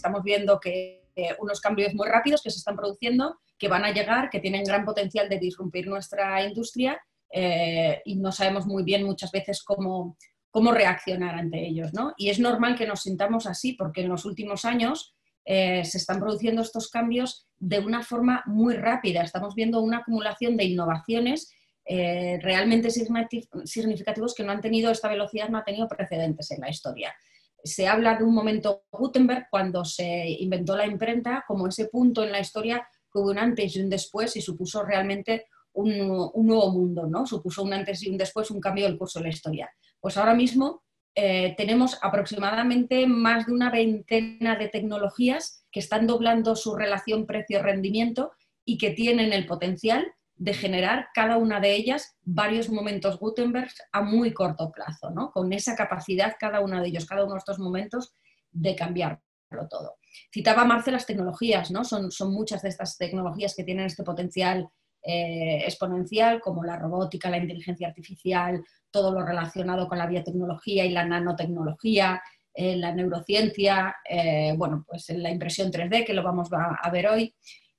estamos viendo que unos cambios muy rápidos que se están produciendo, que van a llegar, que tienen gran potencial de disrumpir nuestra industria y no sabemos muy bien muchas veces cómo reaccionar ante ellos, ¿no? Y es normal que nos sintamos así porque en los últimos años se están produciendo estos cambios de una forma muy rápida. Estamos viendo una acumulación de innovaciones realmente significativos que no han tenido, esta velocidad no ha tenido precedentes en la historia. Se habla de un momento Gutenberg cuando se inventó la imprenta como ese punto en la historia que hubo un antes y un después y supuso realmente un nuevo mundo, ¿no? Supuso un antes y un después, un cambio del curso de la historia. Pues ahora mismo tenemos aproximadamente más de una veintena de tecnologías que están doblando su relación precio-rendimiento y que tienen el potencial de generar cada una de ellas varios momentos Gutenberg a muy corto plazo, ¿no? Con esa capacidad cada uno de ellos, cada uno de estos momentos de cambiarlo todo. Citaba Marce las tecnologías, ¿no? Son muchas de estas tecnologías que tienen este potencial exponencial, como la robótica, la inteligencia artificial, todo lo relacionado con la biotecnología y la nanotecnología, la neurociencia, bueno, pues la impresión 3D, que lo vamos a ver hoy.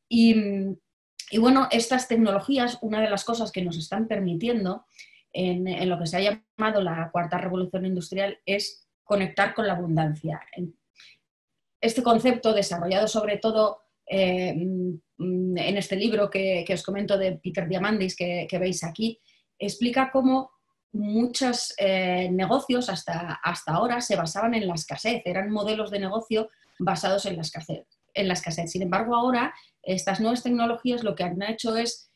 Y bueno, estas tecnologías, una de las cosas que nos están permitiendo en lo que se ha llamado la cuarta revolución industrial es conectar con la abundancia. Este concepto, desarrollado sobre todo en este libro que os comento de Peter Diamandis, que veis aquí, explica cómo muchos negocios hasta ahora se basaban en la escasez, eran modelos de negocio basados en la escasez. Sin embargo, ahora estas nuevas tecnologías lo que han hecho es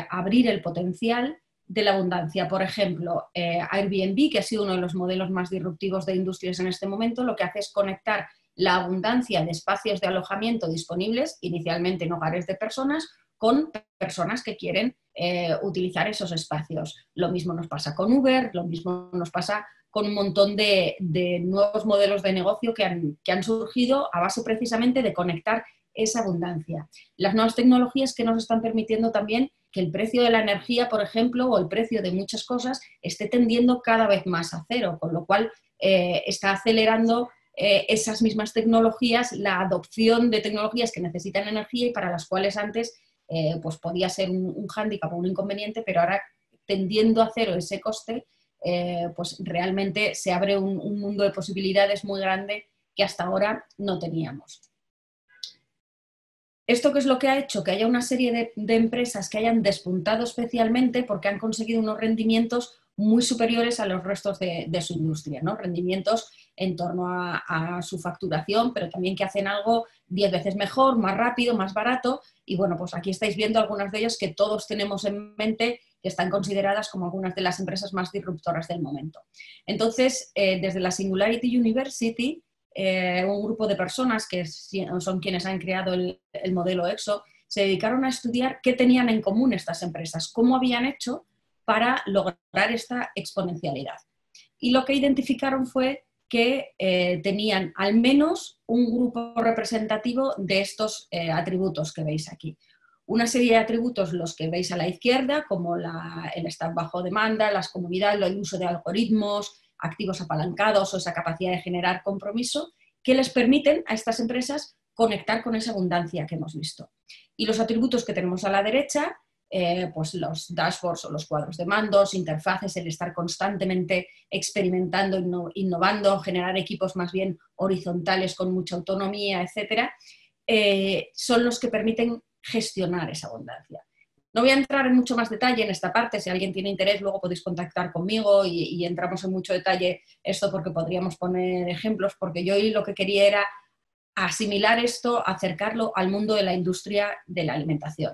abrir el potencial de la abundancia. Por ejemplo, Airbnb, que ha sido uno de los modelos más disruptivos de industrias en este momento, lo que hace es conectar la abundancia de espacios de alojamiento disponibles, inicialmente en hogares de personas, con personas que quieren utilizar esos espacios. Lo mismo nos pasa con Uber, lo mismo nos pasa con un montón de nuevos modelos de negocio que han surgido a base precisamente de conectar esa abundancia. Las nuevas tecnologías que nos están permitiendo también que el precio de la energía, por ejemplo, o el precio de muchas cosas esté tendiendo cada vez más a cero, con lo cual está acelerando esas mismas tecnologías, la adopción de tecnologías que necesitan energía y para las cuales antes pues podía ser un hándicap o un inconveniente, pero ahora tendiendo a cero ese coste, pues realmente se abre un mundo de posibilidades muy grande que hasta ahora no teníamos. ¿Esto qué es lo que ha hecho? Que haya una serie de empresas que hayan despuntado especialmente porque han conseguido unos rendimientos muy superiores a los restos de su industria, ¿no? Rendimientos en torno a su facturación, pero también que hacen algo 10 veces mejor, más rápido, más barato. Y bueno, pues aquí estáis viendo algunas de ellas que todos tenemos en mente, que están consideradas como algunas de las empresas más disruptoras del momento. Entonces, desde la Singularity University, un grupo de personas que son quienes han creado el modelo EXO, se dedicaron a estudiar qué tenían en común estas empresas, cómo habían hecho para lograr esta exponencialidad. Y lo que identificaron fue que tenían al menos un grupo representativo de estos atributos que veis aquí. Una serie de atributos, los que veis a la izquierda, como el estar bajo demanda, las comunidades, el uso de algoritmos, activos apalancados o esa capacidad de generar compromiso, que les permiten a estas empresas conectar con esa abundancia que hemos visto. Y los atributos que tenemos a la derecha, pues los dashboards o los cuadros de mandos, interfaces, el estar constantemente experimentando, innovando, generar equipos más bien horizontales con mucha autonomía, etcétera, son los que permiten gestionar esa abundancia. No voy a entrar en mucho más detalle en esta parte, si alguien tiene interés luego podéis contactar conmigo y entramos en mucho detalle esto porque podríamos poner ejemplos, porque yo hoy lo que quería era asimilar esto, acercarlo al mundo de la industria de la alimentación.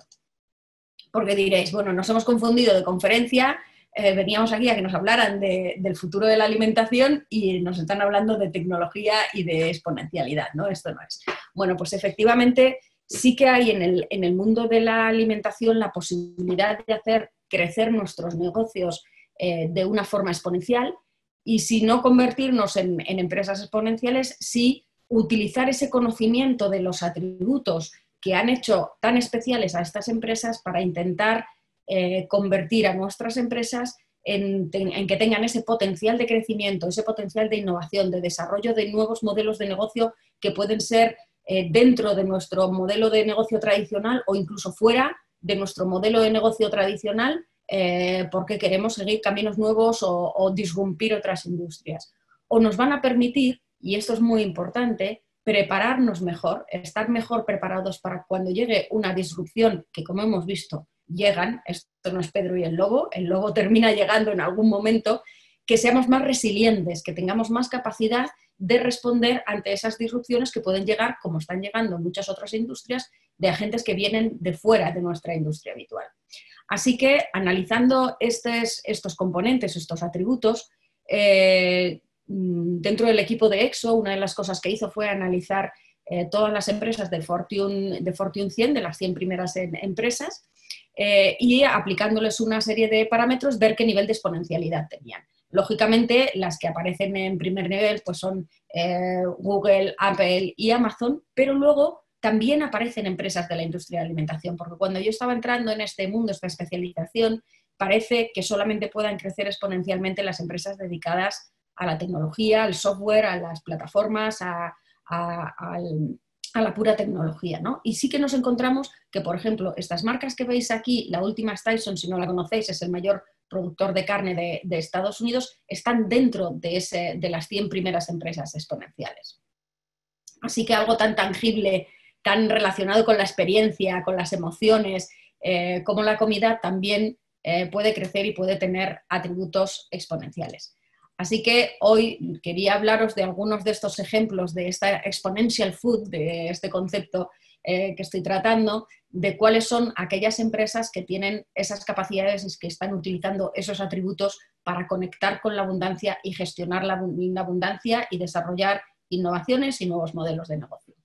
Porque diréis, bueno, nos hemos confundido de conferencia, veníamos aquí a que nos hablaran del futuro de la alimentación y nos están hablando de tecnología y de exponencialidad, ¿no? Esto no es. Bueno, pues efectivamente sí que hay en el mundo de la alimentación la posibilidad de hacer crecer nuestros negocios de una forma exponencial y si no convertirnos en empresas exponenciales, sí utilizar ese conocimiento de los atributos que han hecho tan especiales a estas empresas para intentar convertir a nuestras empresas en que tengan ese potencial de crecimiento, ese potencial de innovación, de desarrollo de nuevos modelos de negocio que pueden ser dentro de nuestro modelo de negocio tradicional o incluso fuera de nuestro modelo de negocio tradicional, porque queremos seguir caminos nuevos o disrumpir otras industrias. O nos van a permitir, y esto es muy importante, prepararnos mejor, estar mejor preparados para cuando llegue una disrupción que, como hemos visto, llegan, esto no es Pedro y el lobo termina llegando en algún momento, que seamos más resilientes, que tengamos más capacidad de responder ante esas disrupciones que pueden llegar, como están llegando en muchas otras industrias, de agentes que vienen de fuera de nuestra industria habitual. Así que, analizando estos componentes, estos atributos, dentro del equipo de EXO, una de las cosas que hizo fue analizar todas las empresas de Fortune 100, de las 100 primeras empresas, y aplicándoles una serie de parámetros, ver qué nivel de exponencialidad tenían. Lógicamente, las que aparecen en primer nivel pues son Google, Apple y Amazon, pero luego también aparecen empresas de la industria de la alimentación, porque cuando yo estaba entrando en este mundo, esta especialización, parece que solamente puedan crecer exponencialmente las empresas dedicadas a la tecnología, al software, a las plataformas, a la pura tecnología, ¿no? Y sí que nos encontramos que, por ejemplo, estas marcas que veis aquí, la última es Tyson, si no la conocéis, es el mayor productor de carne de Estados Unidos, están dentro de las 100 primeras empresas exponenciales. Así que algo tan tangible, tan relacionado con la experiencia, con las emociones, como la comida, también puede crecer y puede tener atributos exponenciales. Así que hoy quería hablaros de algunos de estos ejemplos de esta exponential food, de este concepto que estoy tratando, de cuáles son aquellas empresas que tienen esas capacidades y que están utilizando esos atributos para conectar con la abundancia y gestionar la abundancia y desarrollar innovaciones y nuevos modelos de negocio.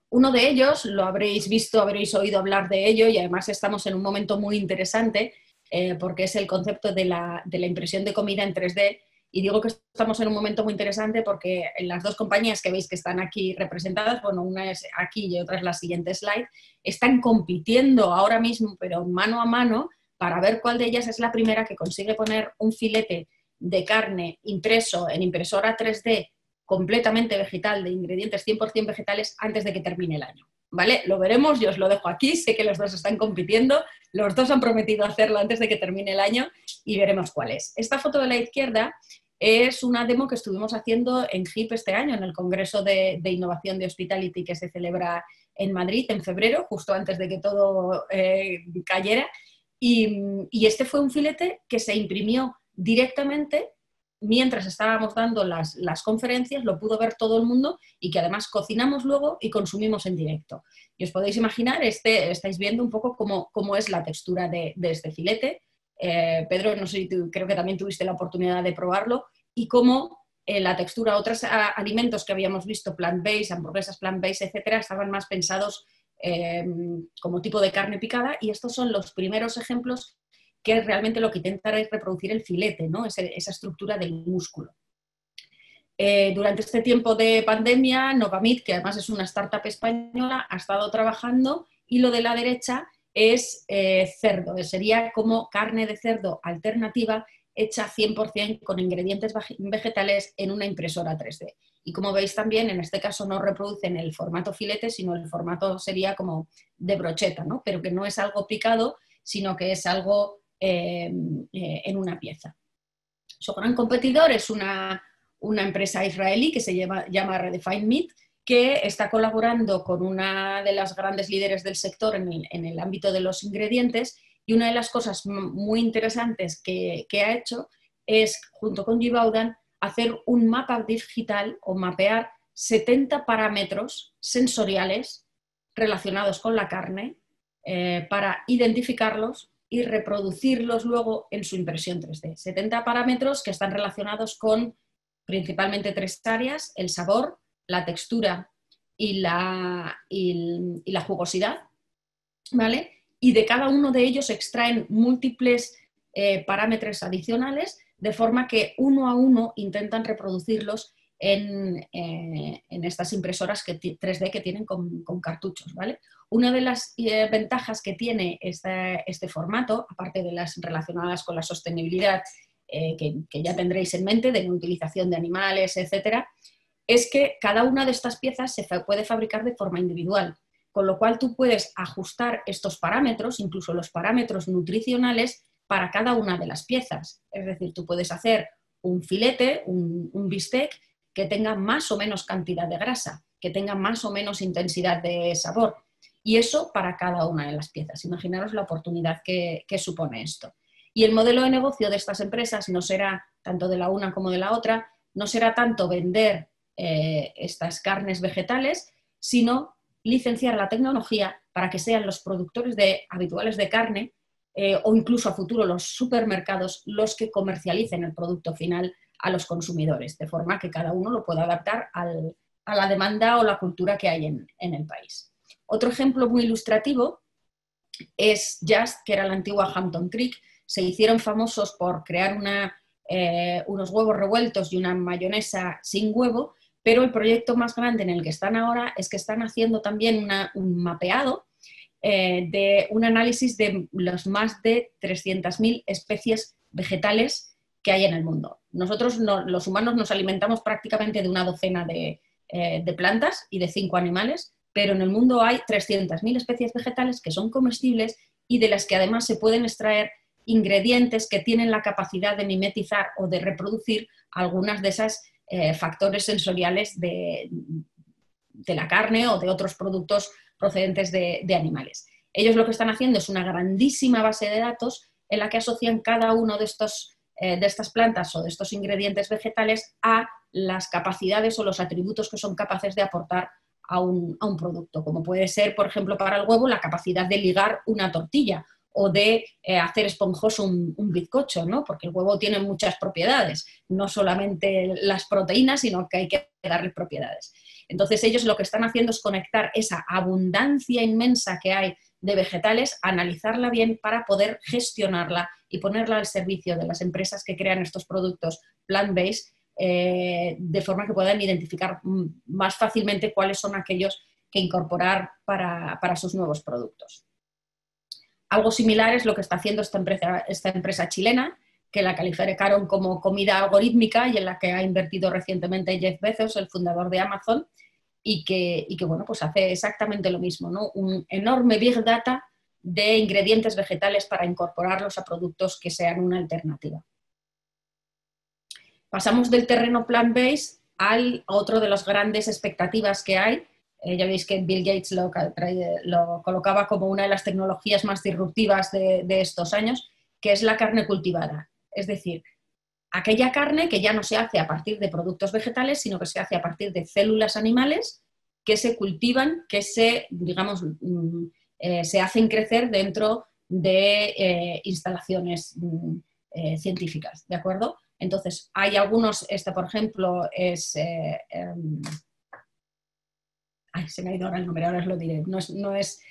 Uno de ellos, lo habréis visto, habréis oído hablar de ello y además estamos en un momento muy interesante porque es el concepto de la impresión de comida en 3D. Y digo que estamos en un momento muy interesante porque en las dos compañías que veis que están aquí representadas, bueno, una es aquí y otra es la siguiente slide, están compitiendo ahora mismo, pero mano a mano, para ver cuál de ellas es la primera que consigue poner un filete de carne impreso en impresora 3D completamente vegetal, de ingredientes 100% vegetales, antes de que termine el año. ¿Vale? Lo veremos, yo os lo dejo aquí, sé que los dos están compitiendo, los dos han prometido hacerlo antes de que termine el año y veremos cuál es. Esta foto de la izquierda es una demo que estuvimos haciendo en HIP este año, en el Congreso de Innovación de Hospitality que se celebra en Madrid en febrero, justo antes de que todo cayera. Y este fue un filete que se imprimió directamente mientras estábamos dando las conferencias, lo pudo ver todo el mundo y que además cocinamos luego y consumimos en directo. Y os podéis imaginar, estáis viendo un poco cómo es la textura de este filete. Pedro, no sé si creo que también tuviste la oportunidad de probarlo, y cómo la textura, otros alimentos que habíamos visto, plant-based, hamburguesas plant-based, etcétera, estaban más pensados como tipo de carne picada, y estos son los primeros ejemplos que realmente lo que intenta es reproducir el filete, ¿no? Esa estructura del músculo. Durante este tiempo de pandemia, Novamit, que además es una startup española, ha estado trabajando, y lo de la derecha es cerdo, sería como carne de cerdo alternativa hecha 100% con ingredientes vegetales en una impresora 3D. Y como veis también, en este caso no reproducen el formato filete, sino el formato sería como de brocheta, ¿no? Pero que no es algo picado, sino que es algo en una pieza. Su gran competidor es una empresa israelí que se llama Redefine Meat, que está colaborando con una de las grandes líderes del sector en el ámbito de los ingredientes, y una de las cosas muy interesantes que ha hecho es, junto con Givaudan, hacer un mapa digital o mapear 70 parámetros sensoriales relacionados con la carne para identificarlos y reproducirlos luego en su impresión 3D. 70 parámetros que están relacionados con principalmente 3 áreas: el sabor, la textura y la jugosidad, ¿vale? Y de cada uno de ellos se extraen múltiples parámetros adicionales, de forma que uno a uno intentan reproducirlos en estas impresoras 3D que tienen con cartuchos, ¿vale? Una de las ventajas que tiene este formato, aparte de las relacionadas con la sostenibilidad que ya tendréis en mente, de la utilización de animales, etcétera, es que cada una de estas piezas se puede fabricar de forma individual, con lo cual tú puedes ajustar estos parámetros, incluso los parámetros nutricionales, para cada una de las piezas. Es decir, tú puedes hacer un filete, un bistec, que tenga más o menos cantidad de grasa, que tenga más o menos intensidad de sabor. Y eso para cada una de las piezas. Imaginaros la oportunidad que supone esto. Y el modelo de negocio de estas empresas no será, tanto de la una como de la otra, no será tanto vender estas carnes vegetales, sino licenciar la tecnología para que sean los productores habituales de carne o incluso a futuro los supermercados los que comercialicen el producto final a los consumidores, de forma que cada uno lo pueda adaptar a la demanda o la cultura que hay en el país. Otro ejemplo muy ilustrativo es Just, que era la antigua Hampton Creek. Se hicieron famosos por crear unos huevos revueltos y una mayonesa sin huevo, pero el proyecto más grande en el que están ahora es que están haciendo también un mapeado de un análisis de las más de 300.000 especies vegetales que hay en el mundo. Nosotros, los humanos, nos alimentamos prácticamente de una docena de plantas y de 5 animales, pero en el mundo hay 300.000 especies vegetales que son comestibles y de las que además se pueden extraer ingredientes que tienen la capacidad de mimetizar o de reproducir algunas de esas factores sensoriales de la carne o de otros productos procedentes de animales. Ellos lo que están haciendo es una grandísima base de datos en la que asocian cada uno de estas plantas o de estos ingredientes vegetales a las capacidades o los atributos que son capaces de aportar a un producto, como puede ser, por ejemplo, para el huevo, la capacidad de ligar una tortilla o de hacer esponjoso un bizcocho, ¿no? Porque el huevo tiene muchas propiedades, no solamente las proteínas, sino que hay que darle propiedades. Entonces ellos lo que están haciendo es conectar esa abundancia inmensa que hay de vegetales, analizarla bien para poder gestionarla y ponerla al servicio de las empresas que crean estos productos plant-based, de forma que puedan identificar más fácilmente cuáles son aquellos que incorporar para sus nuevos productos. Algo similar es lo que está haciendo esta empresa chilena, que la calificaron como comida algorítmica y en la que ha invertido recientemente Jeff Bezos, el fundador de Amazon, y que bueno, pues hace exactamente lo mismo, ¿no? Un enorme big data de ingredientes vegetales para incorporarlos a productos que sean una alternativa. Pasamos del terreno plant-based al otro de las grandes expectativas que hay. Ya veis que Bill Gates lo colocaba como una de las tecnologías más disruptivas de estos años, que es la carne cultivada. Es decir, aquella carne que ya no se hace a partir de productos vegetales, sino que se hace a partir de células animales que se cultivan, que digamos, se hacen crecer dentro de instalaciones científicas, ¿de acuerdo? Entonces, hay algunos, por ejemplo, se me ha ido ahora el nombre, ahora os lo diré. No es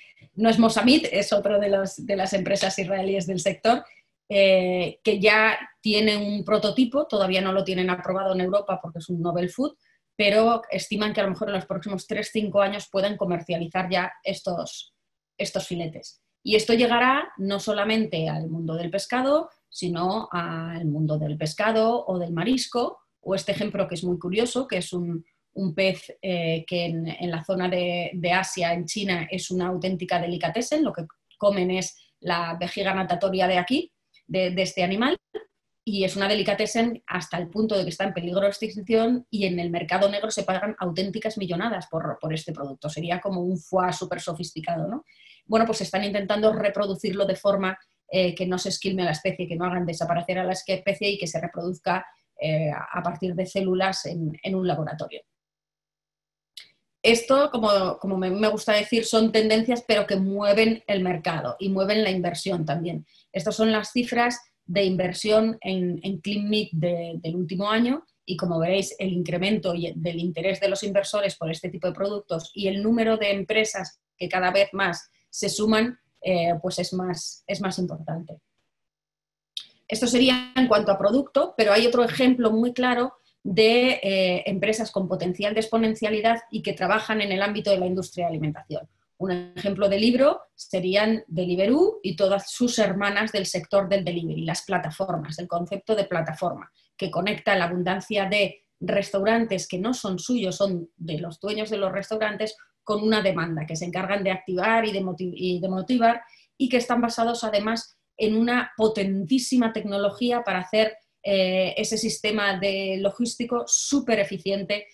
Mosamid, es otro de las empresas israelíes del sector, que ya tiene un prototipo, todavía no lo tienen aprobado en Europa porque es un novel food, pero estiman que a lo mejor en los próximos 3-5 años puedan comercializar ya estos filetes. Y esto llegará no solamente al mundo del pescado, sino al mundo del pescado o del marisco, o este ejemplo que es muy curioso, que es un pez que en la zona de Asia, en China, es una auténtica delicatessen. Lo que comen es la vejiga natatoria de aquí, de este animal, y es una delicatessen hasta el punto de que está en peligro de extinción y en el mercado negro se pagan auténticas millonadas por este producto. Sería como un foie súper sofisticado, ¿no? Bueno, pues están intentando reproducirlo de forma que no se esquilme a la especie, que no hagan desaparecer a la especie y que se reproduzca a partir de células en un laboratorio. Esto, como me gusta decir, son tendencias, pero que mueven el mercado y mueven la inversión también. Estas son las cifras de inversión en Clean Meat del último año y, como veréis, el incremento del interés de los inversores por este tipo de productos y el número de empresas que cada vez más se suman, pues es más importante. Esto sería en cuanto a producto, pero hay otro ejemplo muy claro de empresas con potencial de exponencialidad y que trabajan en el ámbito de la industria de alimentación. Un ejemplo de libro serían Deliveroo y todas sus hermanas del sector del delivery, las plataformas, el concepto de plataforma, que conecta la abundancia de restaurantes que no son suyos, son de los dueños de los restaurantes, con una demanda, que se encargan de activar y de motivar, y que están basados además en una potentísima tecnología para hacer ese sistema de logístico súper eficiente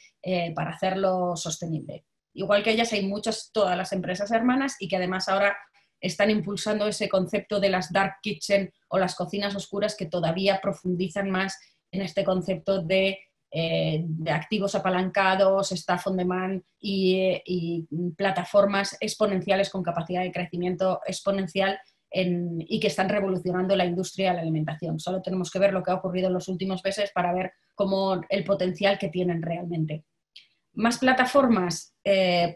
para hacerlo sostenible. Igual que ellas, hay todas las empresas hermanas, y que además ahora están impulsando ese concepto de las dark kitchen o las cocinas oscuras, que todavía profundizan más en este concepto de activos apalancados, staff on demand y plataformas exponenciales con capacidad de crecimiento exponencial y que están revolucionando la industria de la alimentación. Solo tenemos que ver lo que ha ocurrido en los últimos meses para ver el potencial que tienen realmente. Más plataformas,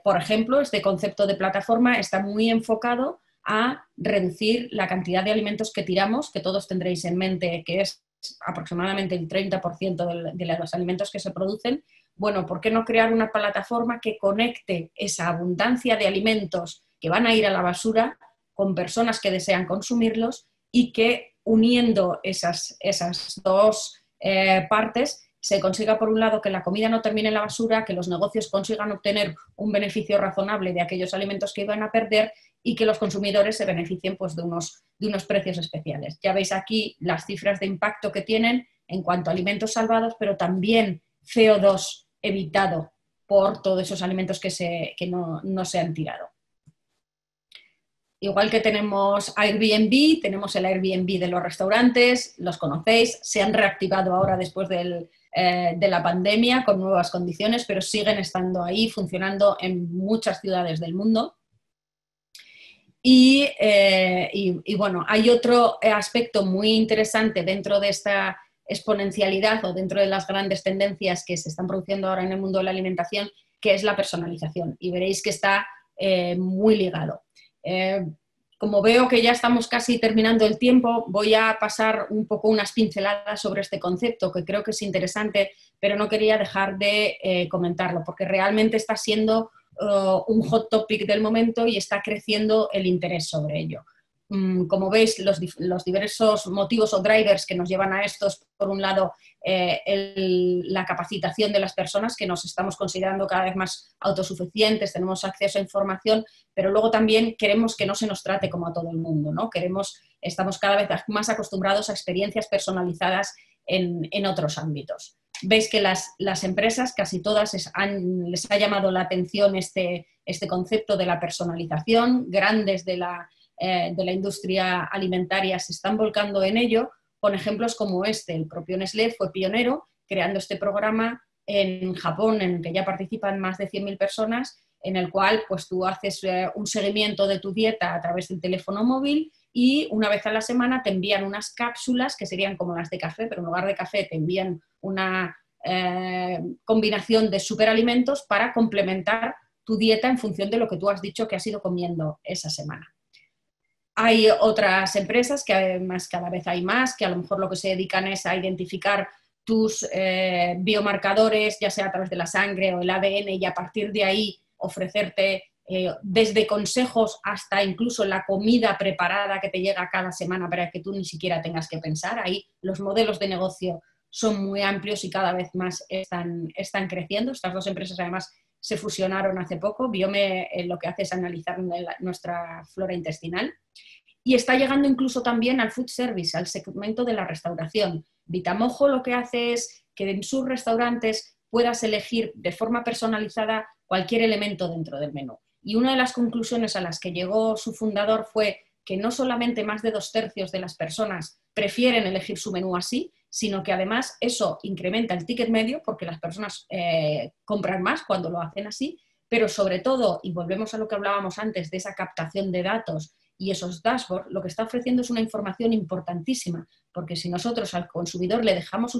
por ejemplo, este concepto de plataforma está muy enfocado a reducir la cantidad de alimentos que tiramos, que todos tendréis en mente que es aproximadamente el 30% de los alimentos que se producen. Bueno, ¿por qué no crear una plataforma que conecte esa abundancia de alimentos que van a ir a la basura con personas que desean consumirlos, y que uniendo esas dos partes se consiga, por un lado, que la comida no termine en la basura, que los negocios consigan obtener un beneficio razonable de aquellos alimentos que iban a perder, y que los consumidores se beneficien pues, de unos precios especiales. Ya veis aquí las cifras de impacto que tienen en cuanto a alimentos salvados, pero también CO2 evitado por todos esos alimentos que no se han tirado. Igual que tenemos Airbnb, tenemos el Airbnb de los restaurantes, los conocéis, se han reactivado ahora después de la pandemia con nuevas condiciones, pero siguen estando ahí, funcionando en muchas ciudades del mundo. Y bueno, hay otro aspecto muy interesante dentro de esta exponencialidad o dentro de las grandes tendencias que se están produciendo ahora en el mundo de la alimentación, que es la personalización. Y veréis que está muy ligado. Como veo que ya estamos casi terminando el tiempo, voy a pasar un poco unas pinceladas sobre este concepto, que creo que es interesante, pero no quería dejar de comentarlo, porque realmente está siendo un hot topic del momento y está creciendo el interés sobre ello. Como veis, los diversos motivos o drivers que nos llevan a estos, por un lado, la capacitación de las personas, que nos estamos considerando cada vez más autosuficientes, tenemos acceso a información, pero luego también queremos que no se nos trate como a todo el mundo, ¿no? Estamos cada vez más acostumbrados a experiencias personalizadas en otros ámbitos. Veis que las empresas, casi todas, les ha llamado la atención este concepto de la personalización. Grandes de la industria alimentaria se están volcando en ello, con ejemplos como este. El propio Nestlé fue pionero creando este programa en Japón, en el que ya participan más de 100.000 personas, en el cual pues, tú haces un seguimiento de tu dieta a través del teléfono móvil, y una vez a la semana te envían unas cápsulas que serían como las de café, pero en lugar de café te envían una combinación de superalimentos para complementar tu dieta en función de lo que tú has dicho que has ido comiendo esa semana. Hay otras empresas que además cada vez hay más, que a lo mejor lo que se dedican es a identificar tus biomarcadores, ya sea a través de la sangre o el ADN, y a partir de ahí ofrecerte desde consejos hasta incluso la comida preparada que te llega cada semana para que tú ni siquiera tengas que pensar. Ahí los modelos de negocio son muy amplios y cada vez más están creciendo. Estas dos empresas además se fusionaron hace poco. Biome lo que hace es analizar nuestra flora intestinal. Y está llegando incluso también al food service, al segmento de la restauración. Vitamojo lo que hace es que en sus restaurantes puedas elegir de forma personalizada cualquier elemento dentro del menú. Y una de las conclusiones a las que llegó su fundador fue que no solamente más de 2/3 de las personas prefieren elegir su menú así, sino que además eso incrementa el ticket medio porque las personas compran más cuando lo hacen así, pero sobre todo, y volvemos a lo que hablábamos antes de esa captación de datos y esos dashboards, lo que está ofreciendo es una información importantísima, porque si nosotros al consumidor le dejamos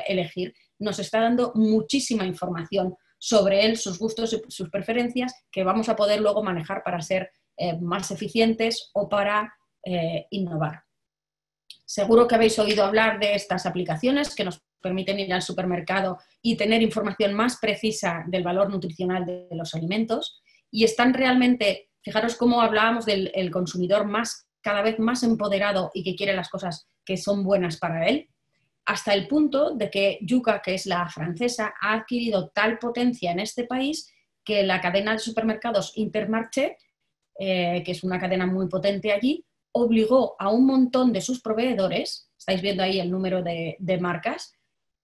elegir, nos está dando muchísima información sobre él, sus gustos y sus preferencias, que vamos a poder luego manejar para ser más eficientes o para innovar. Seguro que habéis oído hablar de estas aplicaciones que nos permiten ir al supermercado y tener información más precisa del valor nutricional de los alimentos, y están realmente, fijaros cómo hablábamos del consumidor cada vez más empoderado y que quiere las cosas que son buenas para él. hasta el punto de que Yuka, que es la francesa, ha adquirido tal potencia en este país que la cadena de supermercados Intermarché, que es una cadena muy potente allí, obligó a un montón de sus proveedores, estáis viendo ahí el número de marcas,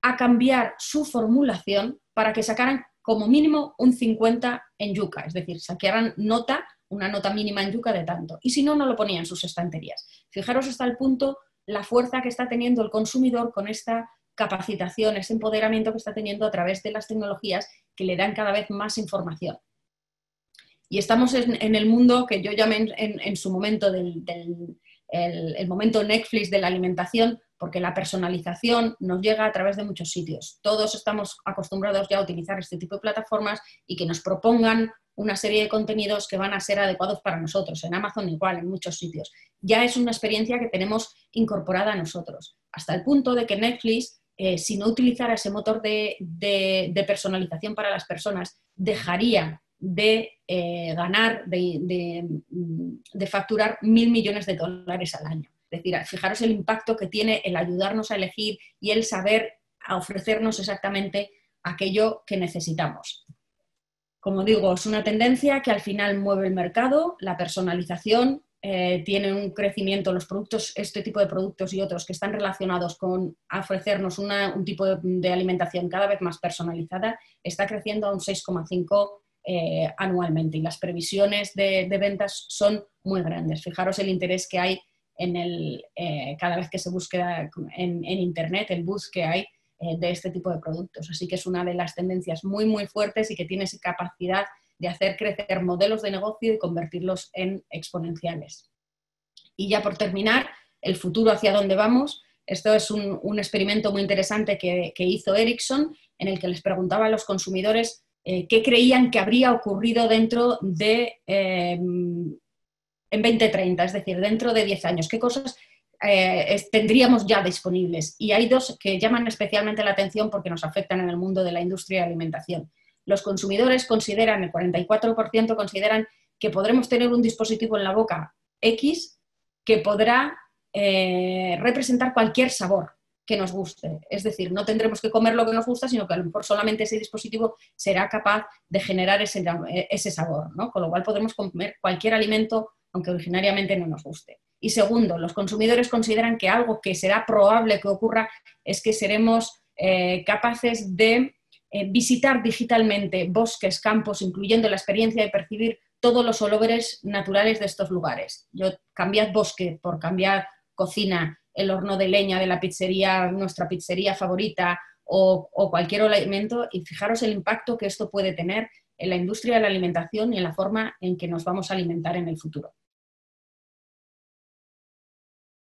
a cambiar su formulación para que sacaran como mínimo un 50 en yuca, es decir, sacaran una nota mínima en yuca de tanto. Y si no, no lo ponían en sus estanterías. Fijaros hasta el punto la fuerza que está teniendo el consumidor con esta capacitación, ese empoderamiento que está teniendo a través de las tecnologías que le dan cada vez más información. Y estamos en el mundo que yo llamé en su momento el momento Netflix de la alimentación, porque la personalización nos llega a través de muchos sitios. Todos estamos acostumbrados ya a utilizar este tipo de plataformas y que nos propongan una serie de contenidos que van a ser adecuados para nosotros. En Amazon igual, en muchos sitios. Ya es una experiencia que tenemos incorporada a nosotros, hasta el punto de que Netflix, si no utilizara ese motor de personalización para las personas, dejaría de ganar, de facturar 1.000 millones de dólares al año. Es decir, fijaros el impacto que tiene el ayudarnos a elegir y el saber a ofrecernos exactamente aquello que necesitamos. Como digo, es una tendencia que al final mueve el mercado, la personalización, tiene un crecimiento, los productos, este tipo de productos y otros que están relacionados con ofrecernos un tipo de alimentación cada vez más personalizada, está creciendo a un 6,5% anualmente y las previsiones de ventas son muy grandes. Fijaros el interés que hay cada vez que se busca en Internet, el buzz que hay de este tipo de productos. Así que es una de las tendencias muy, muy fuertes y que tiene esa capacidad de hacer crecer modelos de negocio y convertirlos en exponenciales. Y ya por terminar, el futuro hacia dónde vamos. Esto es un experimento muy interesante que hizo Ericsson, en el que les preguntaba a los consumidores qué creían que habría ocurrido dentro de en 2030, es decir, dentro de 10 años, qué cosas tendríamos ya disponibles. Y hay dos que llaman especialmente la atención porque nos afectan en el mundo de la industria de alimentación. Los consumidores consideran, el 44% consideran que podremos tener un dispositivo en la boca X que podrá representar cualquier sabor que nos guste. Es decir, no tendremos que comer lo que nos gusta, sino que a lo mejor solamente ese dispositivo será capaz de generar ese sabor, ¿no? Con lo cual podremos comer cualquier alimento, aunque originariamente no nos guste. Y segundo, los consumidores consideran que algo que será probable que ocurra es que seremos capaces de visitar digitalmente bosques, campos, incluyendo la experiencia de percibir todos los olores naturales de estos lugares. Cambiad bosque por cambiar cocina, el horno de leña de la pizzería, nuestra pizzería favorita o cualquier alimento, y fijaros el impacto que esto puede tener en la industria de la alimentación y en la forma en que nos vamos a alimentar en el futuro.